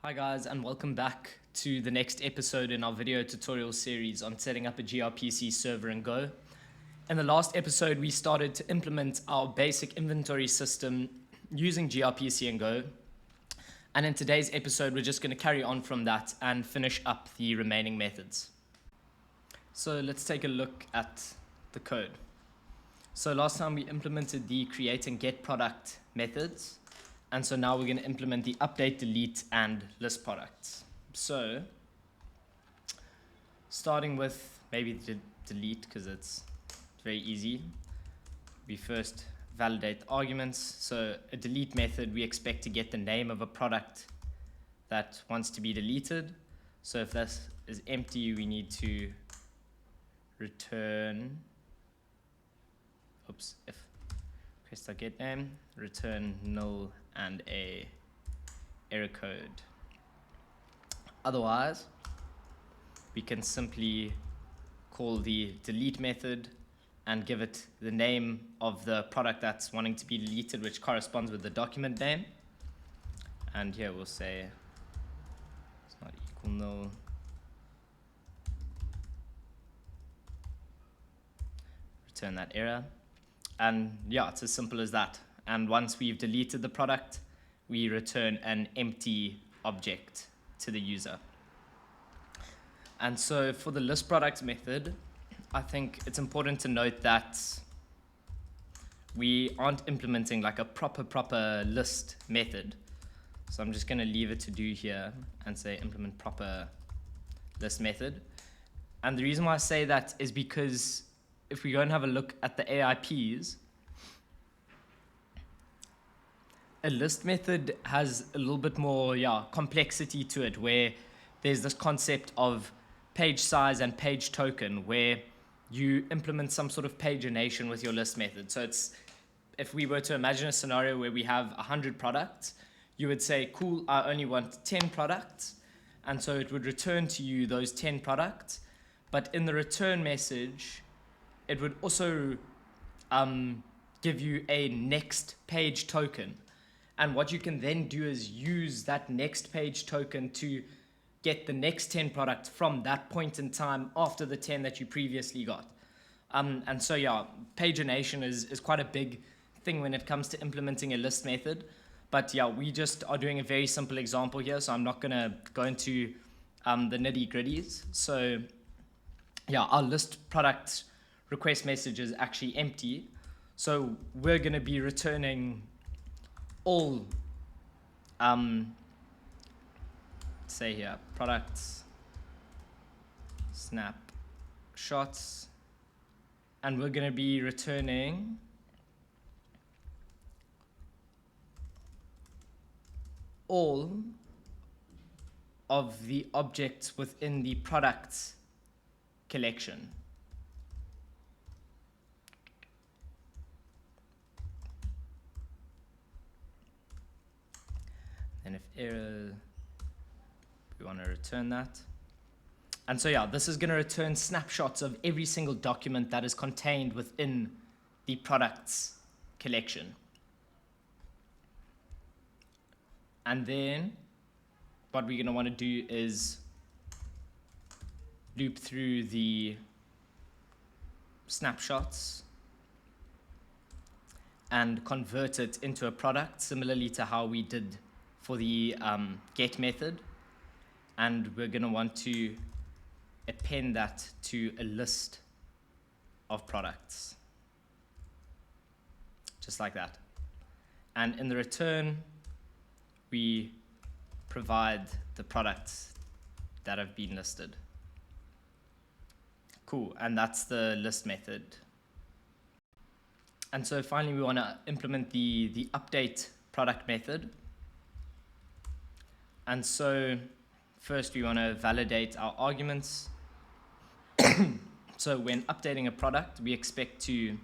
Hi guys, and welcome back to the next episode in our video tutorial series on setting up a gRPC server in Go. In the last episode, we started to implement our basic inventory system using gRPC and Go. And in today's episode, we're just going to carry on from that and finish up the remaining methods. So let's take a look at the code. So last time we implemented the create and get product methods. And so now we're going to implement the update, delete, and list products. So starting with maybe the delete, because it's very easy. We first validate the arguments. So a delete method, we expect to get the name of a product that wants to be deleted. So if this is empty, we need to return, if request.get name, return null and a error code. Otherwise, we can simply call the delete method and give it the name of the product that's wanting to be deleted, which corresponds with the document name. And here we'll say it's not equal null. Return that error. And yeah, it's as simple as that. And once we've deleted the product, we return an empty object to the user. And so for the list product method, I think it's important to note that we aren't implementing like a proper list method. So I'm just going to leave it to do here and say implement proper list method. And the reason why I say that is because if we go and have a look at the AIPs, a list method has a little bit more complexity to it, where there's this concept of page size and page token, where you implement some sort of pagination with your list method. So it's, if we were to imagine a scenario where we have 100 products, you would say, cool, I only want 10 products. And so it would return to you those 10 products. But in the return message, it would also give you a next page token. And what you can then do is use that next page token to get the next 10 products from that point in time after the 10 that you previously got. And so pagination is quite a big thing when it comes to implementing a list method. But we just are doing a very simple example here, so I'm not going to go into the nitty gritties. So our list product request message is actually empty. So we're going to be returning all, say here, products, snapshots, and we're going to be returning all of the objects within the products collection. And if error, we want to return that. And so this is going to return snapshots of every single document that is contained within the products collection. And then what we're going to want to do is loop through the snapshots and convert it into a product, similarly to how we did for the get method. And we're going to want to append that to a list of products, just like that. And in the return, we provide the products that have been listed. Cool, and that's the list method. And so finally, we want to implement the update product method. And so first we want to validate our arguments. So when updating a product, we expect to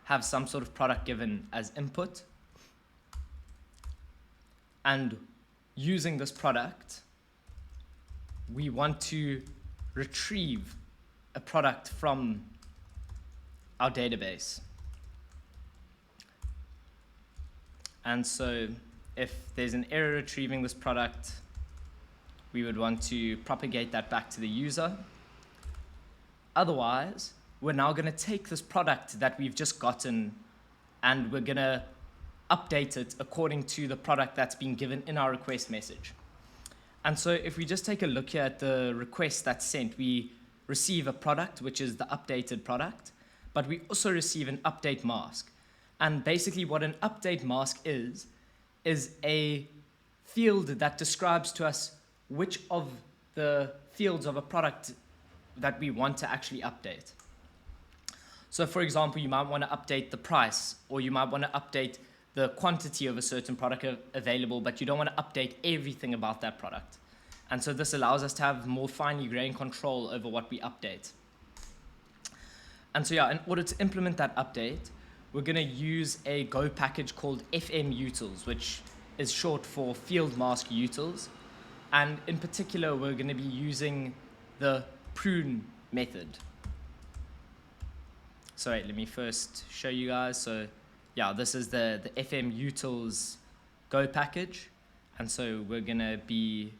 have some sort of product given as input. And using this product, we want to retrieve a product from our database. And so if there's an error retrieving this product, we would want to propagate that back to the user. Otherwise, we're now going to take this product that we've just gotten and we're going to update it according to the product that's been given in our request message. And so if we just take a look here at the request that's sent, we receive a product, which is the updated product, but we also receive an update mask. And basically what an update mask is a field that describes to us which of the fields of a product that we want to actually update. So for example, you might want to update the price, or you might want to update the quantity of a certain product available, but you don't want to update everything about that product. And so this allows us to have more finely grained control over what we update. And so yeah, in order to implement that update, we're going to use a Go package called fmutils, which is short for field mask utils. And in particular, we're going to be using the prune method. So wait, let me first show you guys. So yeah, this is the fmutils Go package. And so we're going to be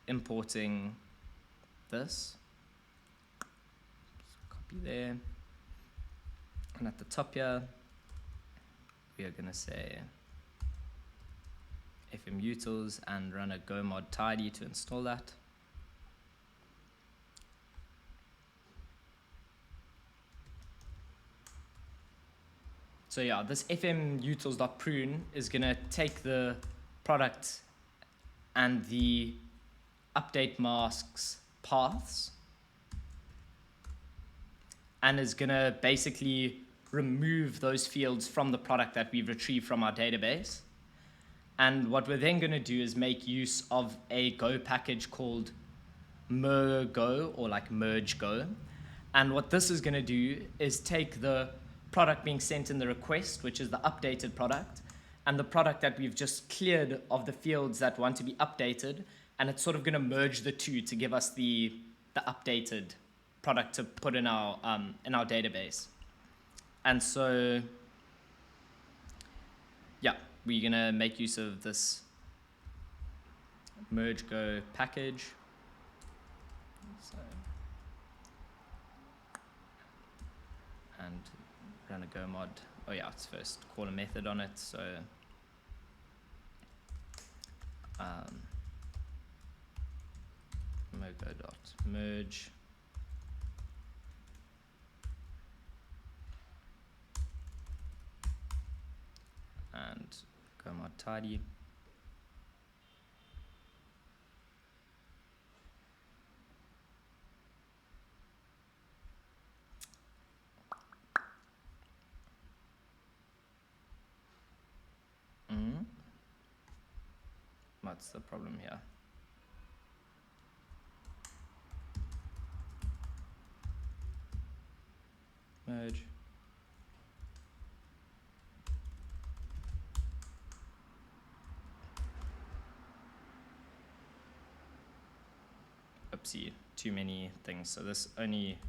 importing this. Copy there. And at the top here, we are going to say fmutils and run a go mod tidy to install that. So yeah, this fmutils.prune is going to take the product and the update masks paths and is going to basically remove those fields from the product that we've retrieved from our database. And what we're then going to do is make use of a Go package called mergo, or like merge go. And what this is going to do is take the product being sent in the request, which is the updated product, and the product that we've just cleared of the fields that want to be updated, and it's sort of going to merge the two to give us the updated product to put in our database. And so yeah, we're going to make use of this merge go package. So, and run a go mod. Oh yeah, let's first call a method on it. So mergo.merge and go mod tidy. What's the problem here? Merge. Oopsie, too many things. So this only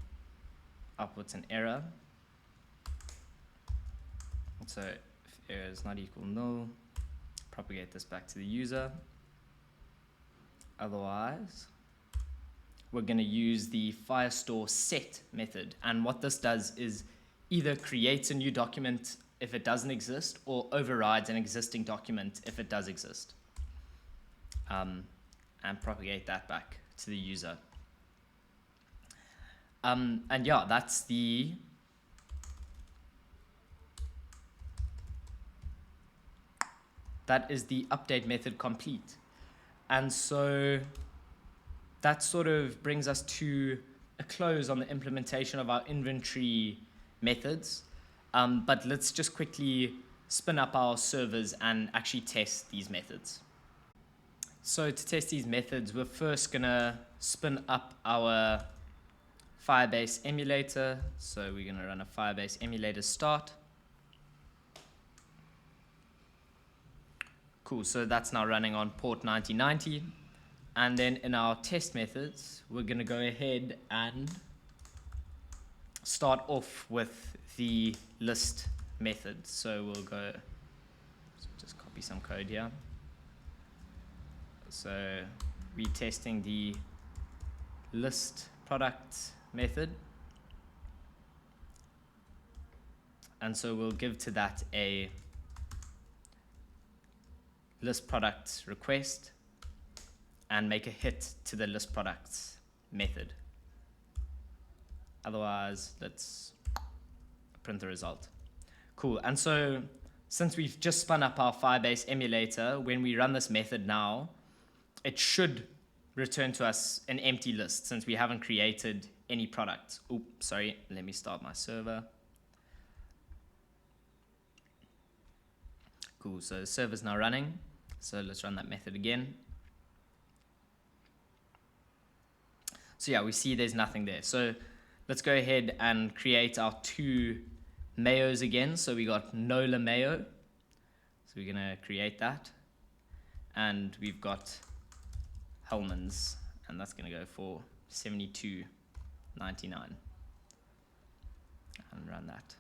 outputs an error. So if error is not equal null, propagate this back to the user. Otherwise, we're going to use the firestore set method. And what this does is either creates a new document if it doesn't exist, or overrides an existing document if it does exist. And propagate that back to the user. And yeah, that is the update method complete. And so that sort of brings us to a close on the implementation of our inventory methods. But let's just quickly spin up our servers and actually test these methods. So to test these methods, we're first going to spin up our Firebase emulator. So we're going to run a Firebase emulator start. Cool, so that's now running on port 9090. And then in our test methods, we're going to go ahead and start off with the list method. So we'll go, just copy some code here. So retesting the list product method. And so we'll give to that a list product request and make a hit to the list products method. Otherwise, let's print the result. Cool. And so since we've just spun up our Firebase emulator, when we run this method now, it should return to us an empty list since we haven't created any product. Oops, sorry. Let me start my server. Cool. So the server's now running. So let's run that method again. So yeah, we see there's nothing there. So let's go ahead and create our two mayos again. So we got Nola mayo. So we're going to create that. And we've got Hellman's, and that's going to go for $72.99. And run that.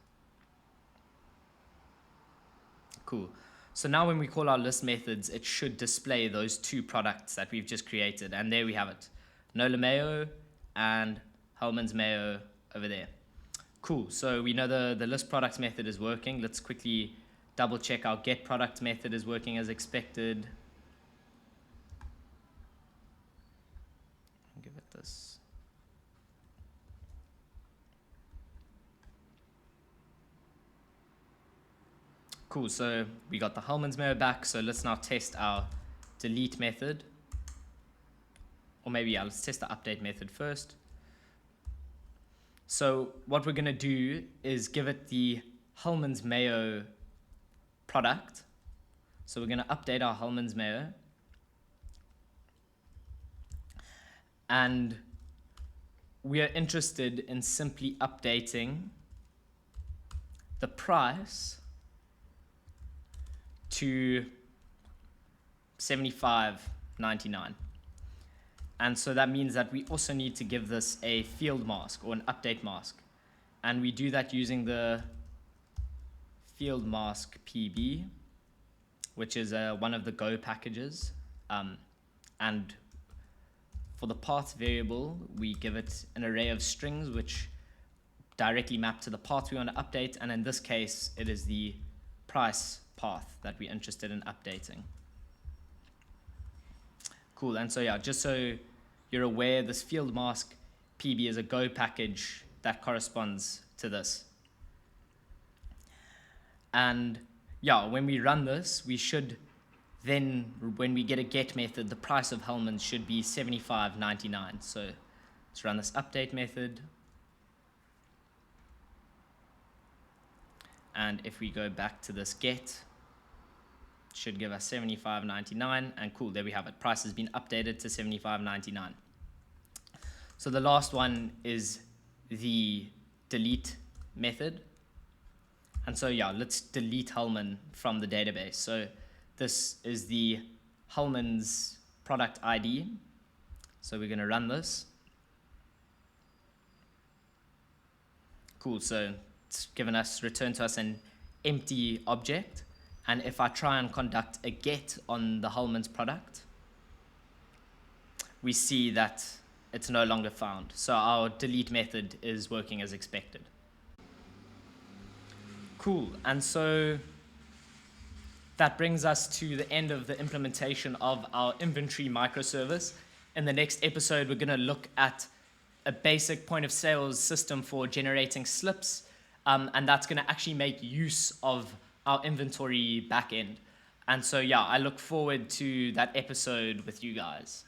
Cool. So now when we call our list methods, it should display those two products that we've just created. And there we have it. Nola mayo and Hellman's mayo over there. Cool. So we know the list products method is working. Let's quickly double check our get product method is working as expected. Give it this. Cool, so we got the Hellman's mayo back, so let's now test our delete method. Or maybe, yeah, let's test the update method first. So what we're going to do is give it the Hellman's mayo product. So we're going to update our Hellman's mayo. And we are interested in simply updating the price to $75.99. And so that means that we also need to give this a field mask or an update mask. And we do that using the field mask PB, which is one of the Go packages. And for the path variable, we give it an array of strings which directly map to the path we want to update. And in this case, it is the price path that we're interested in updating. Cool. And so, yeah, just so you're aware, this field mask PB is a Go package that corresponds to this. And yeah, when we run this, we should then, when we get a get method, the price of Hellman's should be $75.99. So let's run this update method. And if we go back to this get, it should give us $75.99. And cool, there we have it. Price has been updated to $75.99. So the last one is the delete method. And so yeah, let's delete Hellman from the database. So this is the Hellman's product ID. So we're going to run this. Cool, so it's given us, returned to us an empty object. And if I try and conduct a get on the Hellman's product, we see that it's no longer found. So our delete method is working as expected. Cool, and so that brings us to the end of the implementation of our inventory microservice. In the next episode, we're going to look at a basic point of sales system for generating slips, and that's going to actually make use of our inventory backend. And so, yeah, I look forward to that episode with you guys.